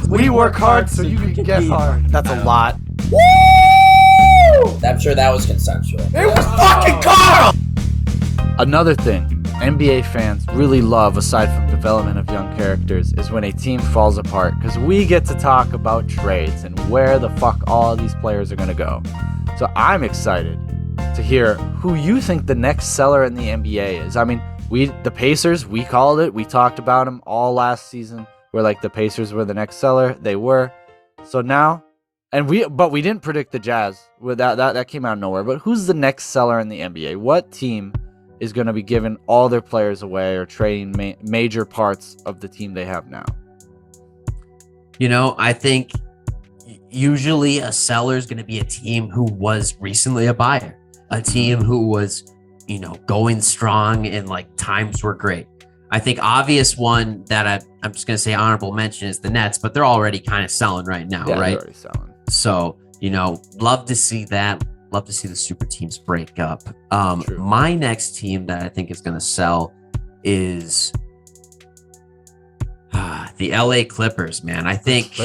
We work hard so you can get hard. That's a lot. I'm sure that was consensual. It was fucking Carl! Another thing NBA fans really love, aside from development of young characters, is when a team falls apart, because we get to talk about trades and where the fuck all these players are going to go. So I'm excited to hear who you think the next seller in the NBA is. I mean, the Pacers, we called it. We talked about them all last season. We're like, the Pacers were the next seller. They were. So now, but we didn't predict the Jazz. That came out of nowhere. But who's the next seller in the NBA? What team is going to be giving all their players away or trading major parts of the team they have now? I think usually a seller is going to be a team who was recently a buyer, a team who was, going strong and like times were great. I think obvious one that I'm just going to say honorable mention is the Nets, but they're already kind of selling right now, right? They're already selling. So, love to see that. Love to see the super teams break up. True. My next team that I think is going to sell is the LA Clippers, man. I think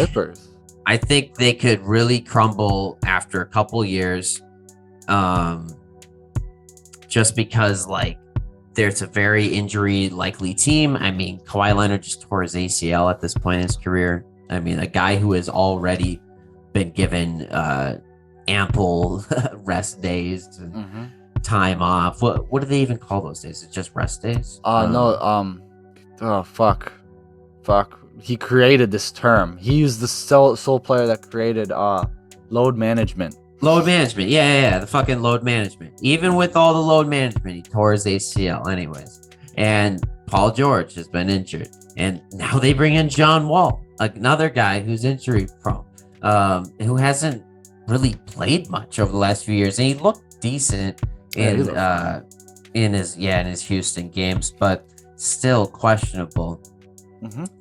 they could really crumble after a couple years. Just because there's a very injury likely team. I mean, Kawhi Leonard just tore his ACL at this point in his career. I mean, a guy who has already been given ample rest days and time off. What do they even call those days? It's just rest days? Fuck. He created this term. He used the sole player that created load management. Load management. Yeah. The fucking load management. Even with all the load management, he tore his ACL anyways. And Paul George has been injured. And now they bring in John Wall, another guy who's injury prone, who hasn't really played much over the last few years. And he looked decent in his Houston games, but still questionable.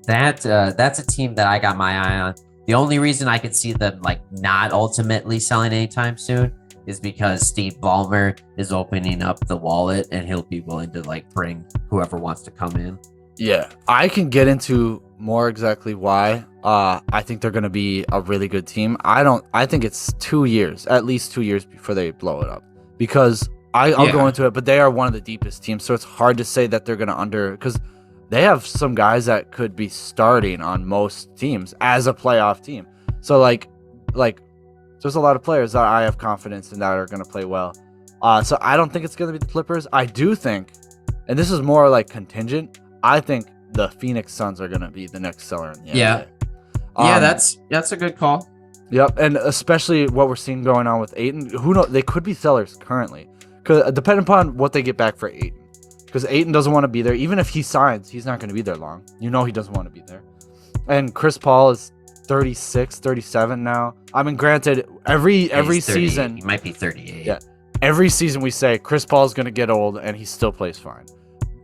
That's a team that I got my eye on. The only reason I could see them not ultimately selling anytime soon is because Steve Ballmer is opening up the wallet and he'll be willing to bring whoever wants to come in. Yeah, I can get into more exactly why. I think they're going to be a really good team. I think it's 2 years, at least 2 years before they blow it up, because I'll go into it, but they are one of the deepest teams. So it's hard to say that they're going to because they have some guys that could be starting on most teams as a playoff team. So there's a lot of players that I have confidence in that are going to play well. So I don't think it's going to be the Clippers. I do think, and this is more contingent, I think the Phoenix Suns are going to be the next seller in the NBA. Yeah, that's a good call. Yep, and especially what we're seeing going on with Ayton. Who knows? They could be sellers currently, depending upon what they get back for Ayton. Because Ayton doesn't want to be there. Even if he signs, he's not going to be there long. He doesn't want to be there. And Chris Paul is 36, 37 now. I mean, granted, every season... He might be 38. Yeah. Every season we say Chris Paul is going to get old and he still plays fine.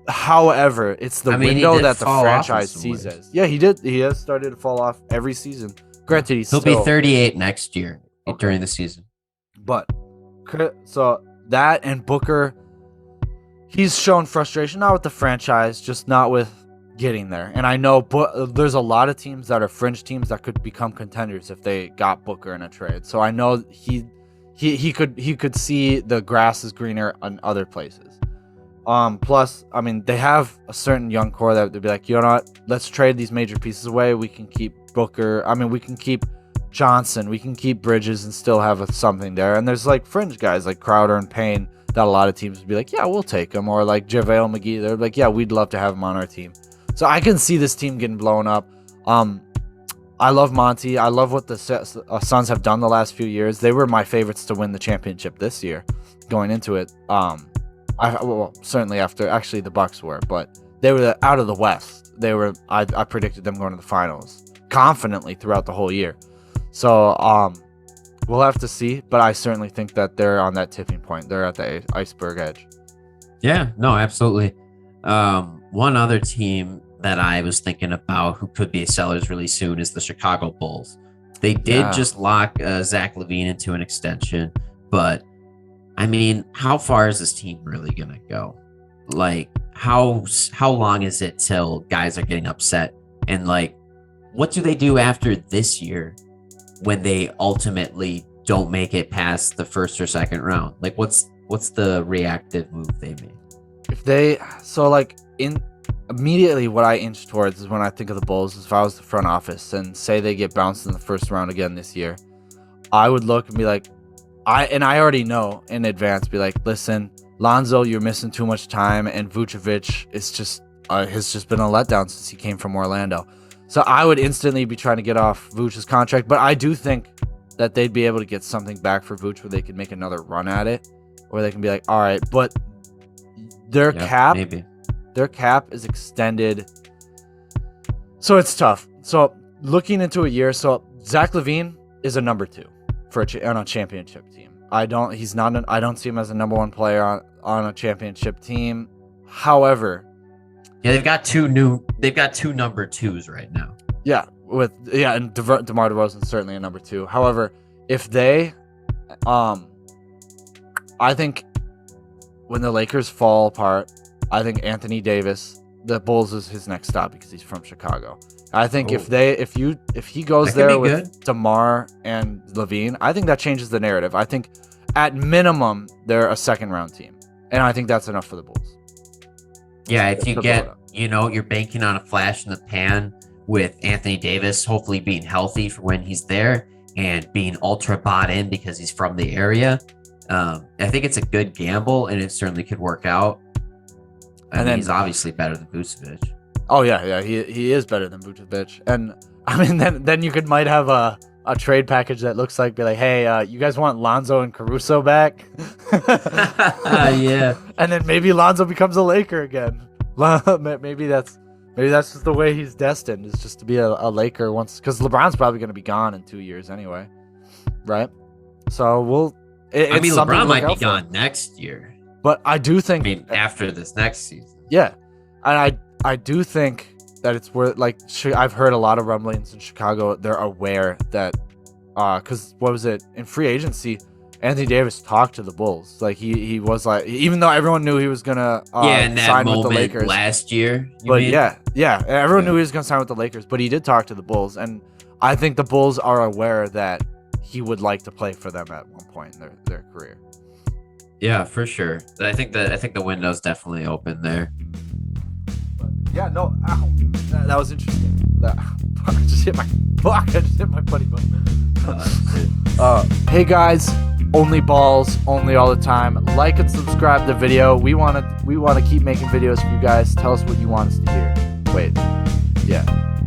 However, it's the window that the franchise sees as. Yeah, he did. He has started to fall off every season. Granted, he'll be 38 next year during the season. But, so that and Booker... He's shown frustration, not with the franchise, just not with getting there. And I know there's a lot of teams that are fringe teams that could become contenders if they got Booker in a trade. So I know he could see the grass is greener on other places. Plus, I mean, they have a certain young core that they'd be like, you know what? Let's trade these major pieces away. We can keep Booker. I mean, we can keep Johnson. We can keep Bridges and still have something there. And there's fringe guys like Crowder and Payne that a lot of teams would be like, yeah, we'll take him. Or JaVale McGee, they're like, yeah, we'd love to have him on our team. So I can see this team getting blown up. I love Monty. I love what the Suns have done the last few years. They were my favorites to win the championship this year going into it. Certainly after, actually the Bucks were, but they were out of the West. I predicted them going to the finals confidently throughout the whole year. So, we'll have to see, but I certainly think that they're on that tipping point. They're at the iceberg edge. Yeah, no, absolutely. One other team that I was thinking about who could be sellers really soon is the Chicago Bulls. They did just lock Zach LaVine into an extension, but I mean, how far is this team really going to go? How long is it till guys are getting upset and what do they do after this year when they ultimately don't make it past the first or second round? Like, what's the reactive move they make? If they like immediately what I inch towards is when I think of the Bulls is if I was the front office and say they get bounced in the first round again this year, I would look and be like, I already know in advance, be like, listen, Lonzo, you're missing too much time, and Vucevic is just has just been a letdown since he came from Orlando. So I would instantly be trying to get off Vucevic's contract, but I do think that they'd be able to get something back for Vucevic where they could make another run at it, or they can be like, all right, but their cap is extended, so it's tough. So looking into a year, so Zach LaVine is a number 2 for on a championship team. I don't see him as a number 1 player on a championship team. However, yeah, they've got two number 2s right now. And DeMar DeRozan certainly a number 2. However, if they, I think when the Lakers fall apart, I think Anthony Davis, the Bulls, is his next stop because he's from Chicago. I think if he goes there with DeMar and LaVine, I think that changes the narrative. I think at minimum they're a second round team, and I think that's enough for the Bulls. Yeah, if you get, you're banking on a flash in the pan with Anthony Davis hopefully being healthy for when he's there and being ultra bought in because he's from the area. I think it's a good gamble, and it certainly could work out. And then he's obviously better than Vucevic. Oh yeah, he is better than Vucevic. And I mean, then you might have a trade package that looks like, be like, hey, you guys want Lonzo and Caruso back? Yeah. And then maybe Lonzo becomes a Laker again. Maybe that's just the way he's destined, is just to be a Laker once, because LeBron's probably going to be gone in 2 years anyway, right? So LeBron might be gone next year. But I do think, after this next season. Yeah. And I do think that it's worth, like, I've heard a lot of rumblings in Chicago. They're aware that, because what was it, in free agency, Anthony Davis talked to the Bulls. Like, he was like, even though everyone knew he was gonna sign with the Lakers last year. Everyone knew he was gonna sign with the Lakers, but he did talk to the Bulls, and I think the Bulls are aware that he would like to play for them at one point in their career. Yeah, for sure. I think the window's definitely open there. Yeah, no, ow, that was interesting. I just hit my buddy button. Hey guys, only balls, only all the time. Like and subscribe to the video. We want to keep making videos for you guys. Tell us what you want us to hear. Wait, yeah.